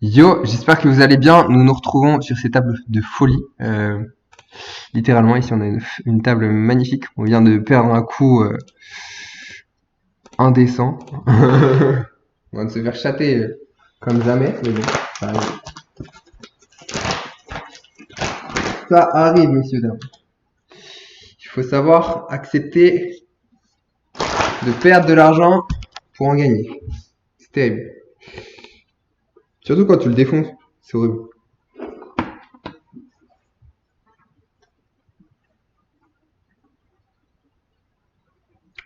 Yo, j'espère que vous allez bien. Nous nous retrouvons sur ces tables de folie. Littéralement, ici, on a une table magnifique. On vient de perdre un coup indécent. On vient de se faire chatter comme jamais. Mais bon, ça arrive. Ça arrive, messieurs, dames. Il faut savoir accepter de perdre de l'argent pour en gagner. C'est terrible. Surtout quand tu le défonces. C'est horrible.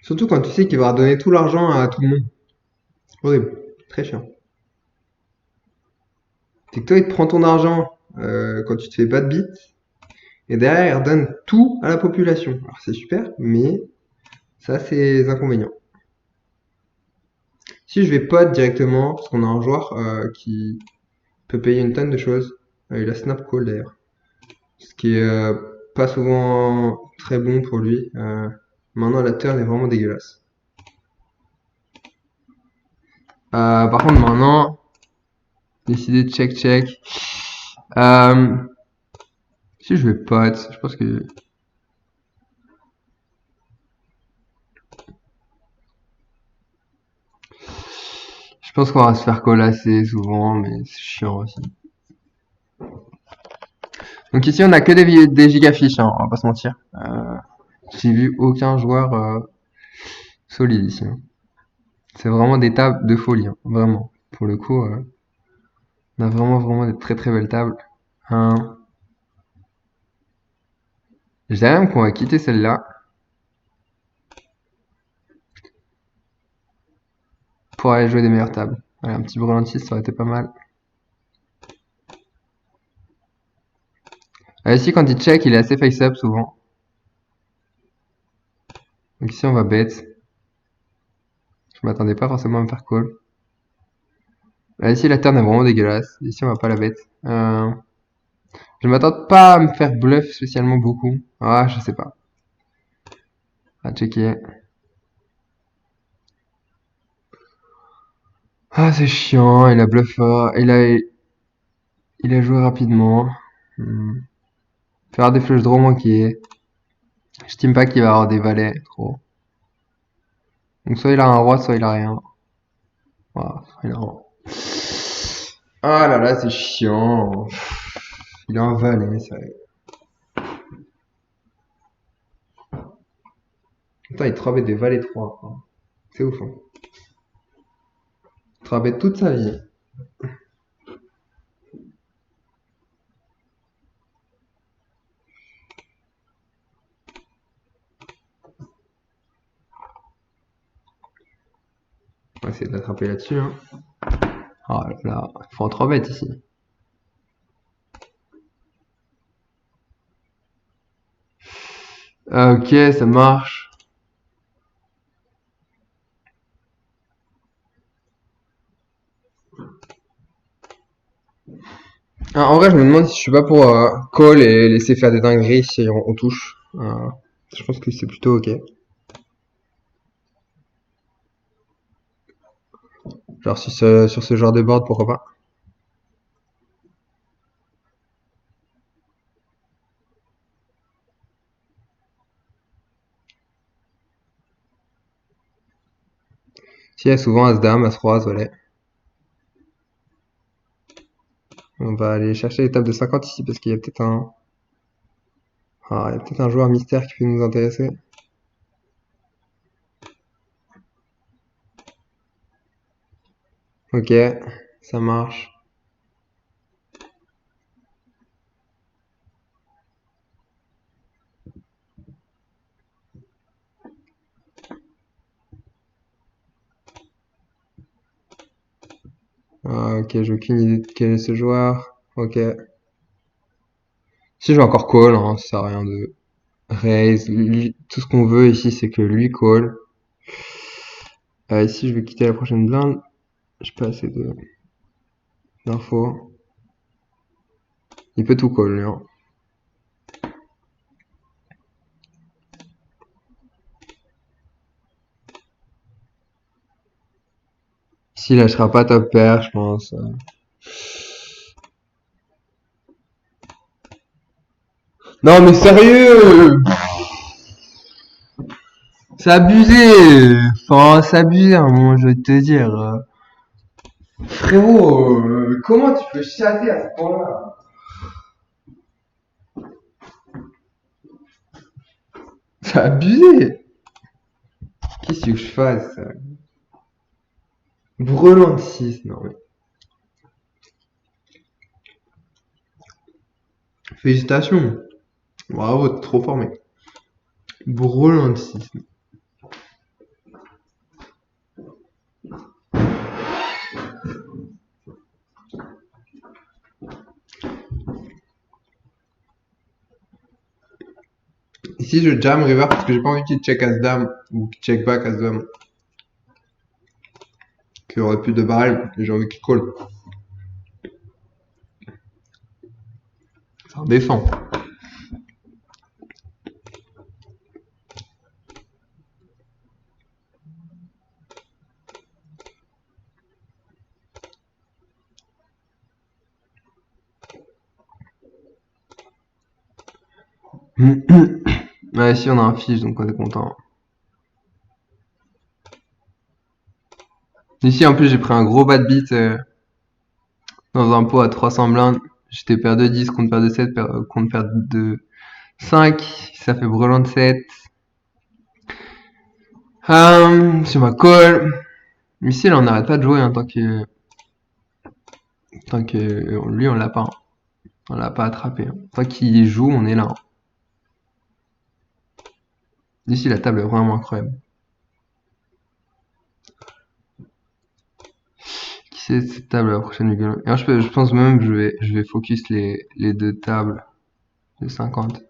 Surtout quand tu sais qu'il va redonner tout l'argent à tout le monde. Horrible. Très chiant. C'est que toi, il te prend ton argent quand tu te fais pas de bite. Et derrière, il redonne tout à la population. Alors c'est super, mais ça a ses inconvénients. Si je vais pod directement, parce qu'on a un joueur qui peut payer une tonne de choses, il a Snap Call d'ailleurs. Ce qui est pas souvent très bon pour lui. Maintenant, la turn est vraiment dégueulasse. Par contre, maintenant, décider de check. Si je vais pot, je pense que qu'on va se faire call assez souvent, mais c'est chiant aussi. Donc ici, on a que des gigafiches, hein, on va pas se mentir. J'ai vu aucun joueur solide ici, hein. C'est vraiment des tables de folie, hein, vraiment. Pour le coup, on a vraiment des très très belles tables. Je dirais même qu'on va quitter celle-là pour aller jouer des meilleures tables. Allez, un petit Brelantis, ça aurait été pas mal. Ici, quand il check, il est assez face-up souvent. Donc ici, on va bet. Je m'attendais pas forcément à me faire call. Ici, la turn est vraiment dégueulasse. Ici, on va pas la bet. Je m'attends pas à me faire bluff spécialement beaucoup. Ah, je sais pas. À checker. Ah, c'est chiant. Il a bluff fort. Il a joué rapidement. Faire des flush draw manqués. J'estime pas qu'il va avoir des valets trop. Donc soit il a un roi, soit il a rien. Voilà, il a un roi. Ah là là, c'est chiant. Il a un valet, ça. Putain, il te des valets 3, quoi. C'est ouf, hein. Il te toute sa vie. On va essayer de l'attraper là-dessus, hein. Ah là là, il faut en 3 bêtes ici. Ah, ok, ça marche. Ah, en vrai, je me demande si je suis pas pour call et laisser faire des dingueries si on touche. Je pense que c'est plutôt ok. Genre sur ce genre de board, pourquoi pas. Si il y a souvent As-Dame, As-Roi, As-Valet. On va aller chercher l'étape de 50 ici parce qu'il y a peut-être il y a peut-être un joueur mystère qui peut nous intéresser. Ok, ça marche. Ok, j'ai aucune idée de quel est ce joueur. Ok. Si je vais encore call, hein, ça sert à rien de raise. Tout ce qu'on veut ici, c'est que lui call. Ici, je vais quitter la prochaine blinde. J'ai pas assez d'infos. Il peut tout call, lui, hein. S'il lâchera pas top pair, je pense. Non mais sérieux, c'est abusé. Enfin, c'est abusé à un moment, je vais te dire. Frérot, comment tu peux chatter à ce point-là? C'est abusé. Qu'est-ce que je fasse? Brelan de 6, non mais. Félicitations. Bravo, t'es trop fort, mec. Brelan de 6. Ici, je jam river parce que j'ai pas envie qu'il check as-dame ou qu'il check back as-dame. Qu'il aurait plus de barrel, j'ai envie qu'il call. Ça défend. Ouais, ici on a un fiche, donc on est content. Ici, en plus, j'ai pris un gros bad beat dans un pot à 300 blindes. J'étais paire de 10 contre paire de 7, contre paire de 5. Ça fait brelan de 7. Sur ma call. Ici, là, on n'arrête pas de jouer, hein, tant que lui, on l'a pas. Hein. On l'a pas attrapé. Hein. Tant qu'il joue, on est là. Hein. Ici, la table est vraiment incroyable. Qui c'est cette table la prochaine vidéo? Et alors, je pense même que je vais focus les deux tables de 50.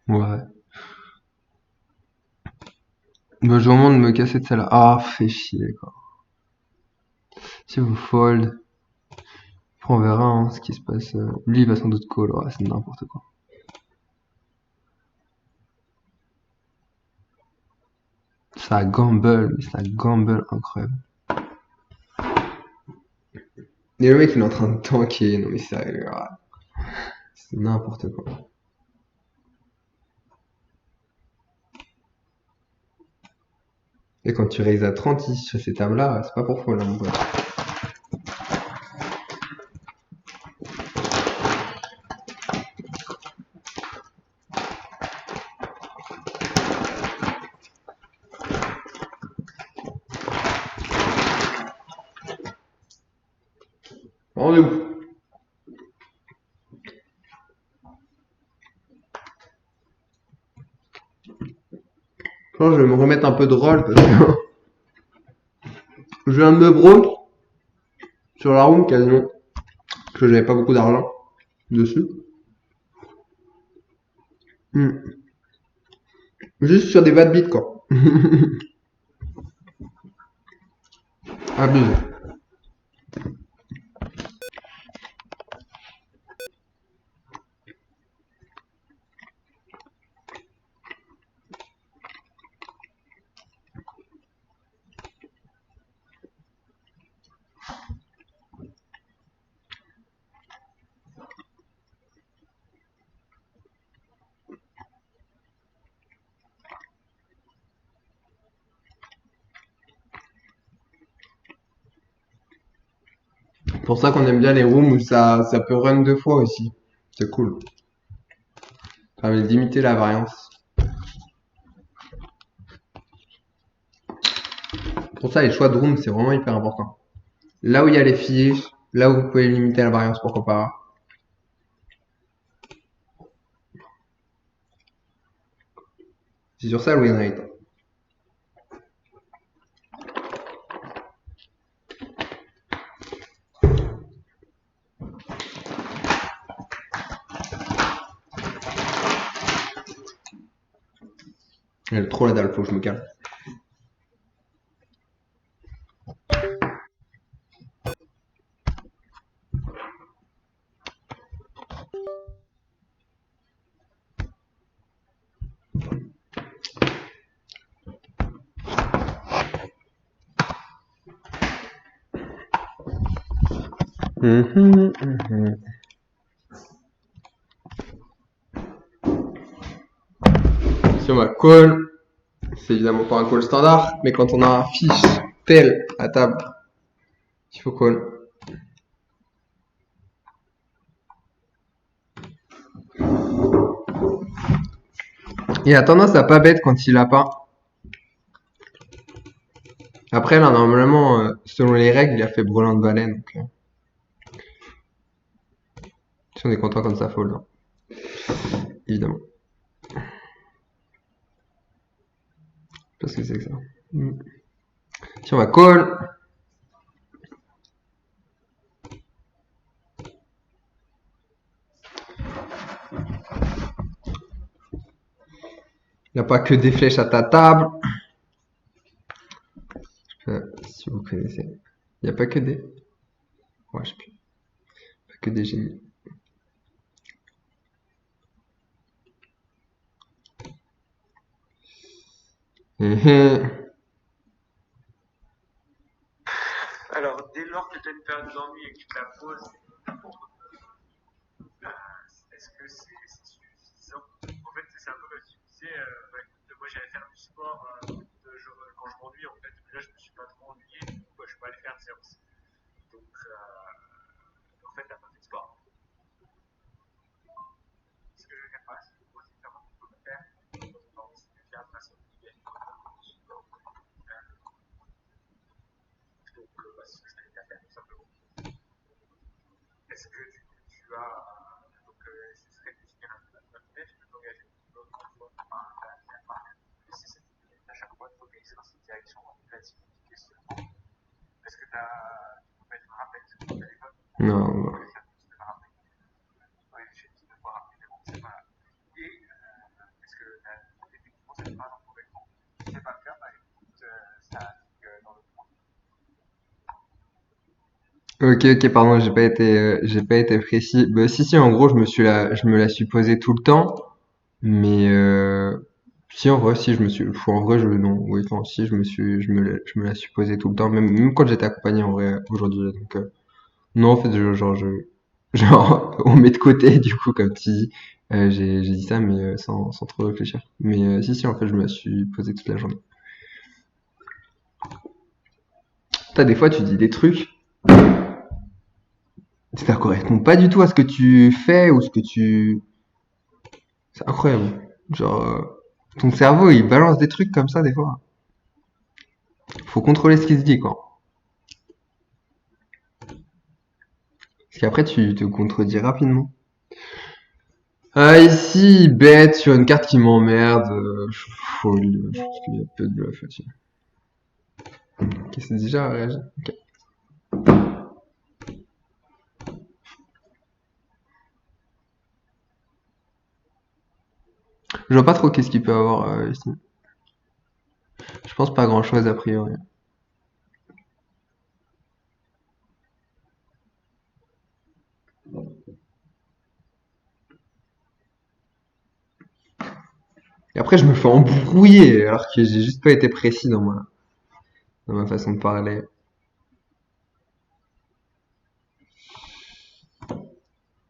Ouais. Bah, j'ai au moment de me casser de celle-là. Ah, fait chier, quoi. Si vous fold, après on verra hein, ce qui se passe. Lui, il va sans doute call. Ouais, c'est n'importe quoi. Ça gamble, mais ça gamble incroyable. Et le mec, il est en train de tanker. Non, mais sérieux, ouais. C'est n'importe quoi. Et quand tu raises à 30 sur ces tables-là, c'est pas pour fold, hein, mon pote. Rendez-vous. Je pense que je vais me remettre un peu de roll parce que je viens de me broke sur la room quasiment. Parce que j'avais pas beaucoup d'argent dessus. Juste sur des bad beats quoi. Abusé. C'est pour ça qu'on aime bien les rooms où ça peut run deux fois aussi. C'est cool. Ça permet de limiter la variance. Pour ça, les choix de room, c'est vraiment hyper important. Là où il y a les fiches, là où vous pouvez limiter la variance, pourquoi pas. C'est sur ça le win rate. Il y a trop la dalle, faut que je me calme. Mhm, mhm. Si on va call, c'est évidemment pas un call standard, mais quand on a un fiche tel à table, il faut call. Il a tendance à pas bête quand il a pas. Après, là, normalement, selon les règles, il a fait brelan de valet, donc si on est content quand ça fold, hein, évidemment. Parce que c'est que ça. Mm. Si on va call, il n'y a pas que des flèches à ta table. Si vous connaissez. Il n'y a pas que des. Ouais, je sais plus. Pas que des génies. Mhm. Alors, dès lors que tu as une période d'ennui et que tu te la poses, est-ce que c'est suffisant? En fait, c'est un peu comme si tu disais, bah, écoute, moi j'allais faire du sport quand je m'ennuie, en fait, mais là je me suis pas trop ennuyé, du coup, bah, je peux aller faire de séance. Donc, en fait, t'as pas fait de sport. Ce que je veux dire par là, c'est que moi, c'est clairement ce qu'on peut faire. C'est de faire de façon individuelle. Donc, bah, c'est ce que je t'invite à faire, tout simplement. Est-ce que tu as. Donc, ce serait de finir un peu, tu peux t'engager une fois si c'est à chaque fois de focaliser dans cette direction, en fait, c'est une question. Est-ce que tu as. Tu peux mettre un rappel sur ton téléphone? Non, non. Que ça puisse te rappeler. Oui, j'ai dit de voir rappeler, mais bon, c'est pas. Et est-ce que effectivement ça n'est pas dans ton écran? Si c'est pas le cas, bah écoute, ça indique dans le point. Ok, ok, pardon, j'ai pas été précis. Bah, si, en gros, je me la suis posée tout le temps, mais si, en vrai, si, je me suis, en vrai, non, oui, enfin, si, je me la suis posée tout le temps, même quand j'étais accompagné, en vrai, aujourd'hui, donc, non, en fait, genre, on met de côté, du coup, comme tu dis, j'ai dit ça, mais sans trop réfléchir. Mais si, en fait, je me la suis posée toute la journée. T'as des fois, tu dis des trucs, ça correspond pas du tout à ce que tu fais ou ce que tu. C'est incroyable. Genre, ton cerveau, il balance des trucs comme ça, des fois. Faut contrôler ce qui se dit, quoi. Parce qu'après, tu te contredis rapidement. Ah, ici, bête sur une carte qui m'emmerde. Je pense qu'il y a peu de bluff là-dessus. Ok, c'est déjà réagi. Ok. Je vois pas trop qu'est-ce qu'il peut avoir ici. Je pense pas grand-chose a priori. Et après, je me fais embrouiller alors que j'ai juste pas été précis dans ma façon de parler.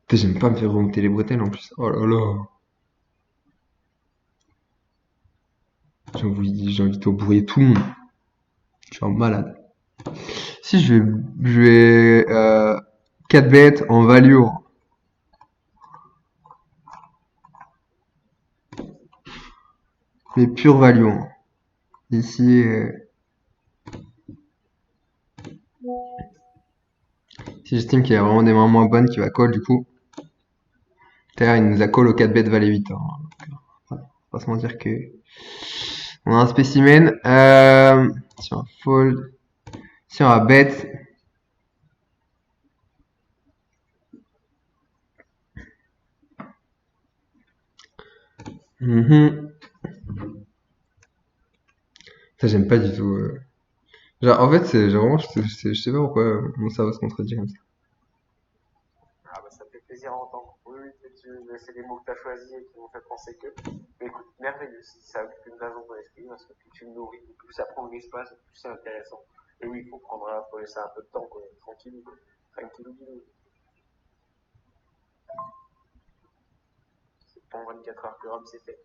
Putain, j'aime pas me faire remonter les bretelles en plus. Oh là là. J'ai envie de embrouiller tout le monde. Je suis un malade. Si je vais 4 bêtes en value, mais pure value. Ici, si j'estime qu'il y a vraiment des mains moins bonnes qui va call, du coup, Terre, il nous a call au 4 bêtes valet 8. Hein. Voilà. Faut pas se mentir que on a un spécimen. Si on fold, si on a bet, mhm. Ça, j'aime pas du tout. Genre, en fait, c'est genre, vraiment, je sais pas pourquoi mon cerveau se contredit comme ça. Ah bah ça fait plaisir à entendre. Oui, oui, c'est les mots que tu as choisis et qui m'ont fait penser que. Mais écoute, merveilleux, si ça occupe une place dans ton esprit, parce que plus tu le nourris, plus ça prend de l'espace, plus c'est intéressant. Et oui, il faut laisser un peu de temps, quoi, tranquille. Tranquille. C'est bon, 24 heures que Rome c'est fait.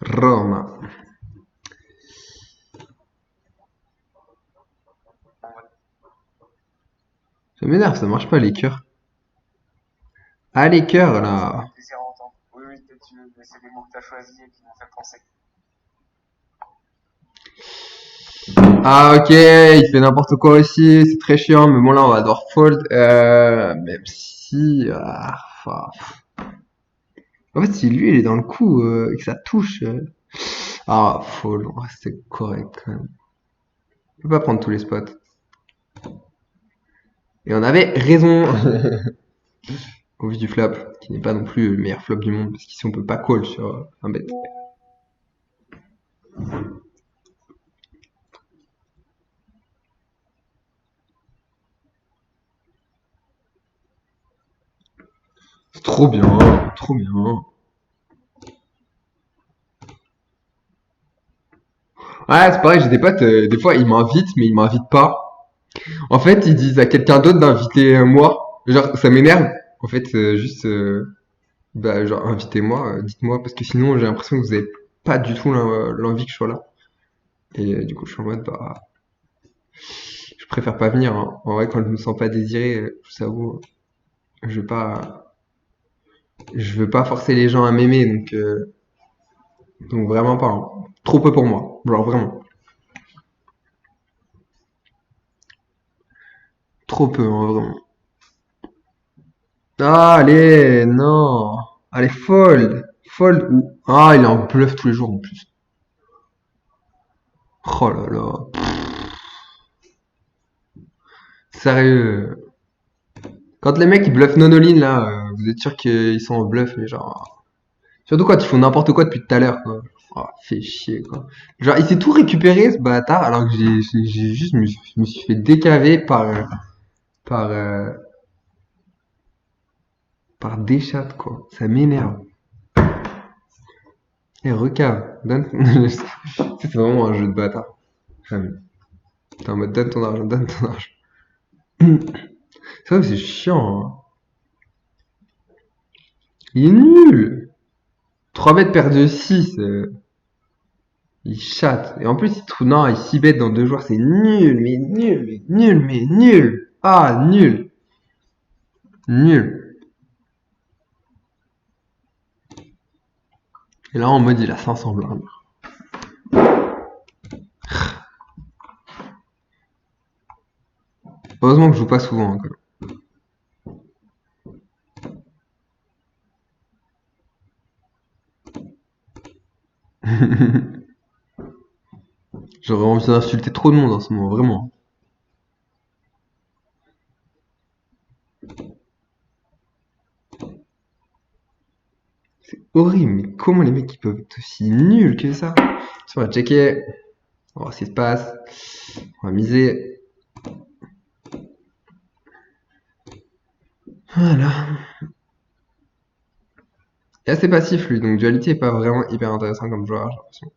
Roma. Ça m'énerve, ça marche pas les cœurs. Ah les cœurs Ça là. fait plaisir à entendre. Oui, oui, c'est des mots que tu as choisis et qui m'ont fait penser. Ah ok, il fait n'importe quoi aussi, c'est très chiant, mais bon là on va devoir fold, même si... enfin, en fait si lui il est dans le coup et que ça touche... fold, on va rester correct quand même. On peut pas prendre tous les spots. Et on avait raison au vu du flop, qui n'est pas non plus le meilleur flop du monde, parce qu'ici on peut pas call sur un bet. C'est trop bien, trop bien. Ouais, c'est pareil, j'ai des potes, des fois ils m'invitent, mais ils m'invitent pas. En fait, ils disent à quelqu'un d'autre d'inviter moi. Genre, ça m'énerve. En fait, juste, bah, genre, invitez-moi, dites-moi, parce que sinon, j'ai l'impression que vous avez pas du tout l'envie que je sois là. Et du coup, je suis en mode, bah, je préfère pas venir, hein. En vrai, quand je me sens pas désiré, je vous avoue, je veux pas, je veux pas forcer les gens à m'aimer, donc vraiment pas, hein. Trop peu pour moi. Genre, vraiment. Trop peu, hein, vraiment. Ah, allez, non. Allez, fold. Fold ou... Ah, il est en bluff tous les jours en plus. Oh là là. Sérieux. Quand les mecs ils bluffent non-all-in là, vous êtes sûr qu'ils sont en bluff, mais genre. Surtout quand ils font n'importe quoi depuis tout à l'heure, quoi. Oh, fait chier, quoi. Genre, il s'est tout récupéré, ce bâtard, alors que j'ai juste, je me suis fait décaver par, euh, par des chattes, quoi. Ça m'énerve. Et recave. Donne... c'est vraiment un jeu de bâtard. Jamais. T'es en mode donne ton argent. C'est vrai que c'est chiant, hein. Il est nul! 3 bêtes paire de 6. Il chatte. Et en plus, il trouve, non, il 6 bêtes dans 2 joueurs, c'est nul, mais nul, mais nul, mais nul. Ah, nul. Nul. Et là, en mode, il a 500 blindes. Heureusement que je joue pas souvent, hein, J'aurais envie d'insulter trop de monde en ce moment, vraiment. C'est horrible, mais comment les mecs ils peuvent être aussi nuls que ça? On va checker, on va voir ce qui se passe. On va miser. Voilà. Il est assez passif lui, donc Duality est pas vraiment hyper intéressant comme joueur, j'ai l'impression.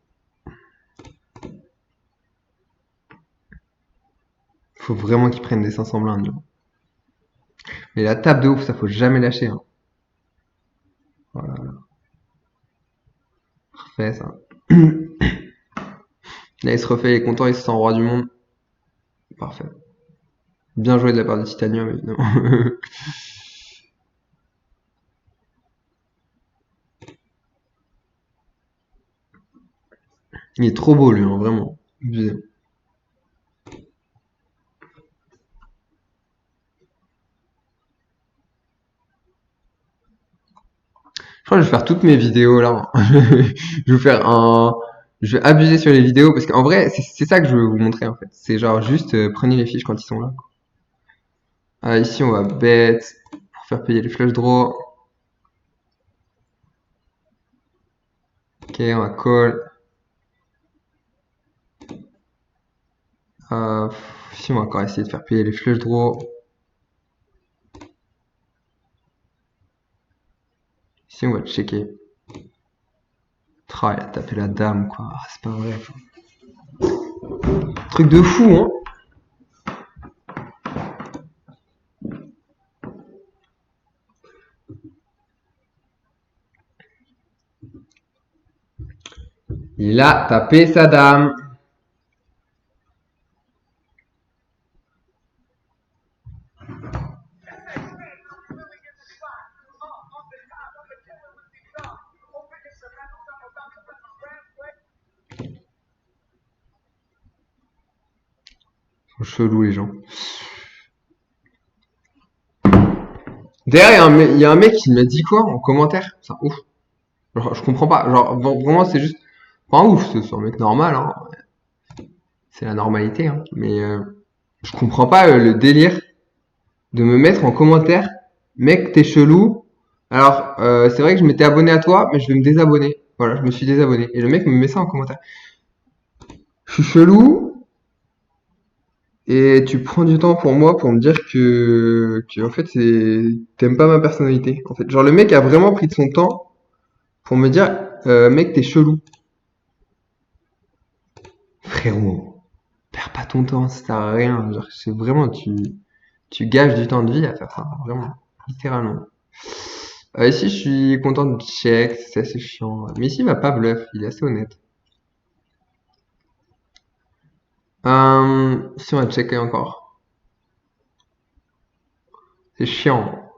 Faut vraiment qu'il prenne des 500 blindes, genre. Mais la table de ouf, ça faut jamais lâcher, hein. Voilà, parfait ça. Là il se refait, il est content, il se sent roi du monde. Parfait. Bien joué de la part de Titanium, évidemment. Il est trop beau lui, hein, vraiment. Je crois que je vais faire toutes mes vidéos là. Je vais faire un. Je vais abuser sur les vidéos parce qu'en vrai, c'est ça que je veux vous montrer en fait. C'est genre juste prenez les fiches quand ils sont là. Ah, ici on va bet pour faire payer les flush draws. Ok, on va call. Ici on va encore essayer de faire payer les flush draws. Si, on va checker. Tra, il a tapé la dame, quoi. Ah, c'est pas vrai. Truc de fou, hein. Il a tapé sa dame. Ils sont chelous, les gens. D'ailleurs, il y a un mec qui m'a dit quoi en commentaire? C'est ouf. Genre, je comprends pas. Genre, vraiment, c'est juste. Pas ouf, c'est un mec normal, hein. C'est la normalité, hein. Mais je comprends pas le délire de me mettre en commentaire. Mec, t'es chelou. Alors, c'est vrai que je m'étais abonné à toi, mais je vais me désabonner. Voilà, je me suis désabonné. Et le mec me met ça en commentaire. Je suis chelou. Et tu prends du temps pour moi pour me dire que en fait, t'aimes pas ma personnalité. En fait, genre, le mec a vraiment pris de son temps pour me dire, mec, t'es chelou. Frérot, perds pas ton temps, ça sert à rien. Genre, c'est vraiment, tu gages du temps de vie à faire ça. Vraiment. Littéralement. Ici, je suis content de check, c'est assez chiant. Mais ici, il va pas bluff, il est assez honnête. Si on va checker encore. C'est chiant.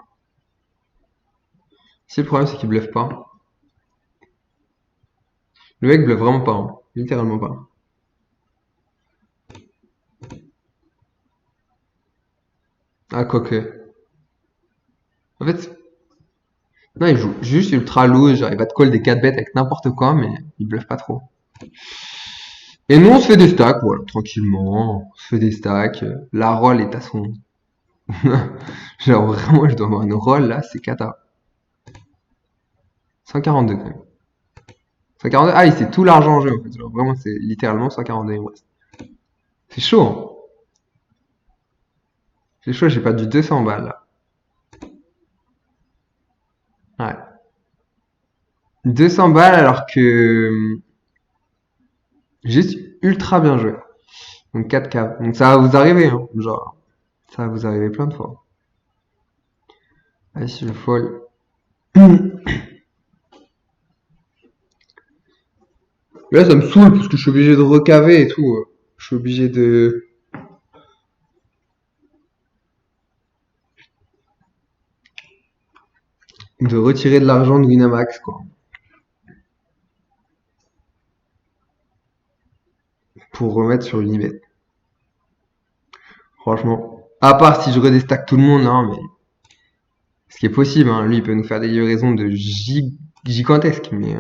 Si le problème, c'est qu'il bluffe pas. Le mec bluffe vraiment pas, hein. Littéralement pas. Ah, quoique. En fait, non, il joue juste ultra loose, genre il va te call des 4 bêtes avec n'importe quoi, mais il bluffe pas trop. Et nous, on se fait des stacks, voilà, tranquillement. On se fait des stacks. La roll est à son. Genre vraiment, je dois avoir une roll là, c'est cata. 142 quand même. 142. Ah, c'est tout l'argent en jeu en fait. Genre, vraiment, c'est littéralement 142 il me reste. C'est chaud, hein. C'est chaud, j'ai pas du 200 balles là. Ouais. 200 balles alors que juste ultra bien joué. Donc 4 caves. Donc ça va vous arriver, hein. Genre, ça va vous arriver plein de fois. Allez, si je fold. Là, ça me saoule parce que je suis obligé de recaver et tout. Je suis obligé de retirer de l'argent de Winamax, quoi. Pour remettre sur Unibet. Franchement. À part si je redestack tout le monde, hein, mais ce qui est possible, hein. Lui, il peut nous faire des livraisons de gigantesques, mais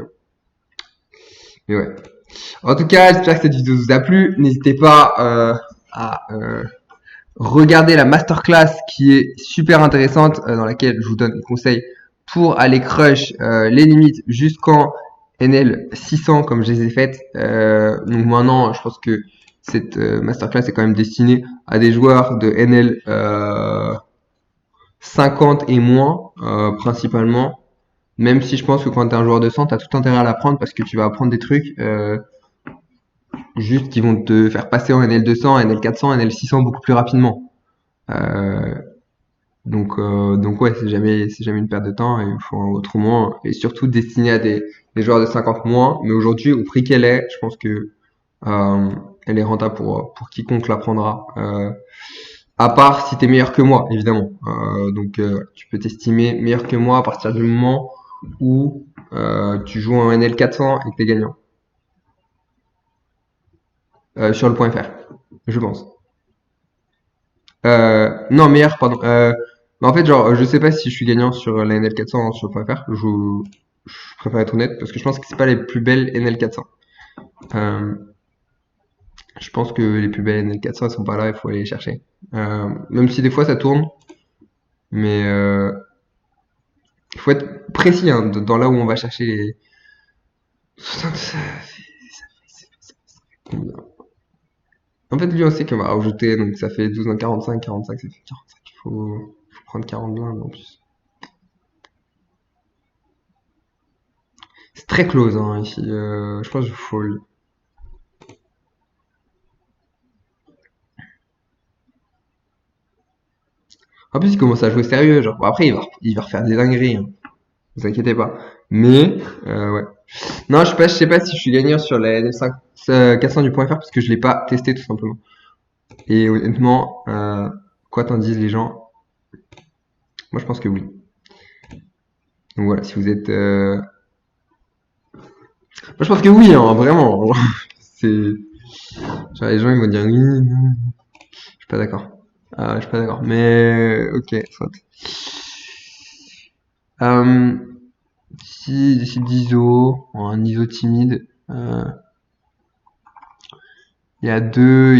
ouais. En tout cas, j'espère que cette vidéo vous a plu. N'hésitez pas à regarder la masterclass qui est super intéressante, dans laquelle je vous donne des conseils pour aller crush les limites jusqu'en NL 600 comme je les ai faites. Donc maintenant, je pense que cette masterclass est quand même destinée à des joueurs de NL 50 et moins, principalement. Même si je pense que quand tu es un joueur de 100, tu as tout intérêt à l'apprendre parce que tu vas apprendre des trucs juste qui vont te faire passer en NL 200, NL 400, NL 600 beaucoup plus rapidement. Euh, donc ouais, c'est jamais une perte de temps et il faut autrement, et surtout destiné à des joueurs de 50 moins. Mais aujourd'hui, au prix qu'elle est, je pense que euh, elle est rentable pour quiconque la prendra. À part si t'es meilleur que moi, évidemment. Donc tu peux t'estimer meilleur que moi à partir du moment où tu joues en NL 400 et que t'es gagnant. Sur le point .fr, je pense. Non, meilleur, pardon. Bah, en fait, genre, je sais pas si je suis gagnant sur la NL 400 sur le point .fr. Je préfère être honnête parce que je pense que c'est pas les plus belles NL 400. Euh, je pense que les plus belles NL 400 elles sont pas là, il faut aller les chercher. Même si des fois ça tourne, mais il faut être précis, hein, dans là où on va chercher les 60. En fait, lui, on sait qu'on va rajouter, donc ça fait 12 dans 45, 45, ça fait 45. Faut prendre 42 en plus. C'est très close hein, ici. Je pense que je fold. En plus, il commence à jouer sérieux. Genre. Bon, après, il va refaire des dingueries. Hein. Vous inquiétez pas. Mais, ouais. Non, je sais pas si je suis gagnant sur les 5, 400 du point .fr parce que je l'ai pas testé tout simplement. Et honnêtement, quoi t'en disent les gens? Moi, je pense que oui. Donc voilà, si vous êtes, moi, je pense que oui, hein, vraiment. C'est, genre, les gens ils vont dire oui, non. Je suis pas d'accord. Je suis pas d'accord. Mais ok, soit. Euh, si décide d'ISO, un ISO timide, il y a deux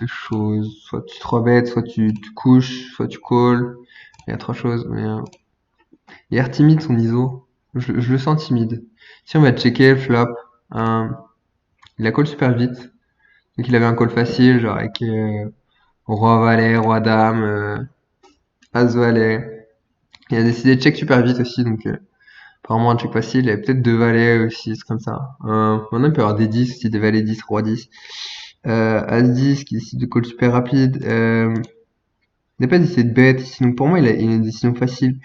choses. Soit tu te rebêtes, soit tu couches, soit tu calls. Il y a trois choses. Mais, il a l'air timide son ISO. Je le sens timide. Si on va checker le flop, euh, il a call super vite. Donc il avait un call facile, genre avec roi valet, roi dame, as valet. Il a décidé de check super vite aussi, donc apparemment un check facile. Il avait peut-être deux valets aussi, c'est comme ça. Maintenant il peut y avoir des 10 aussi, des valets 10, roi 10. As 10 qui décide de call super rapide. Il n'a pas décidé de bet ici, donc pour moi il a une décision facile.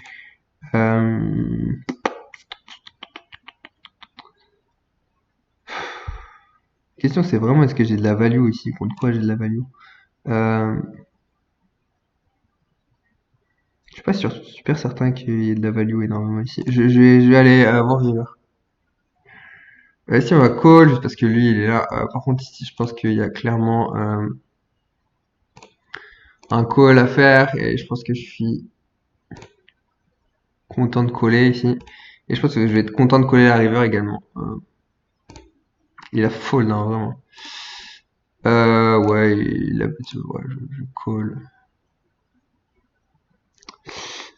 Euh, la question c'est vraiment est-ce que j'ai de la value ici, contre quoi j'ai de la value. Euh, je suis pas super certain qu'il y ait de la value énormément ici. Je vais aller voir River. Ici on va call juste parce que lui il est là. Par contre ici je pense qu'il y a clairement un call à faire et je pense que je suis content de coller ici. Et je pense que je vais être content de coller la river également. Il a fold hein, vraiment. Ouais, il a ouais, je call.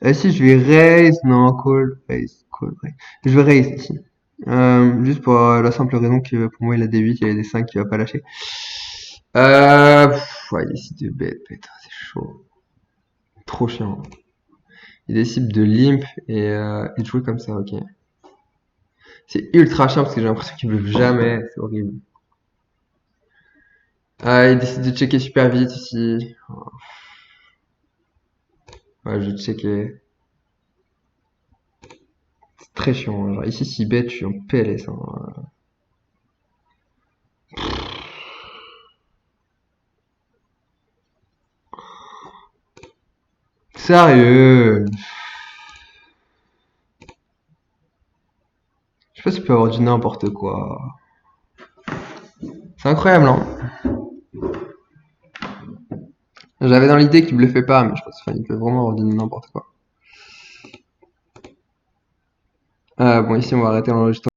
Ici je vais raise, non call, raise, call, raise. Je vais raise ici. Juste pour la simple raison que pour moi il a des 8, il a des 5 qu'il va pas lâcher. Ouais, il décide de bet, putain, c'est chaud. Trop chiant. Il décide de limp et de jouer comme ça, ok. C'est ultra chiant parce que j'ai l'impression qu'il bluffe jamais, c'est horrible. Il décide de checker super vite ici. Ouais, je vais checker. C'est très chiant. Genre, ici, si bet, je suis en PLS. Hein. Sérieux? Je sais pas si tu peux avoir du n'importe quoi. C'est incroyable, hein. J'avais dans l'idée qu'il bluffait pas, mais je pense qu'il peut vraiment avoir du n'importe quoi. Bon, ici, on va arrêter l'enregistrement.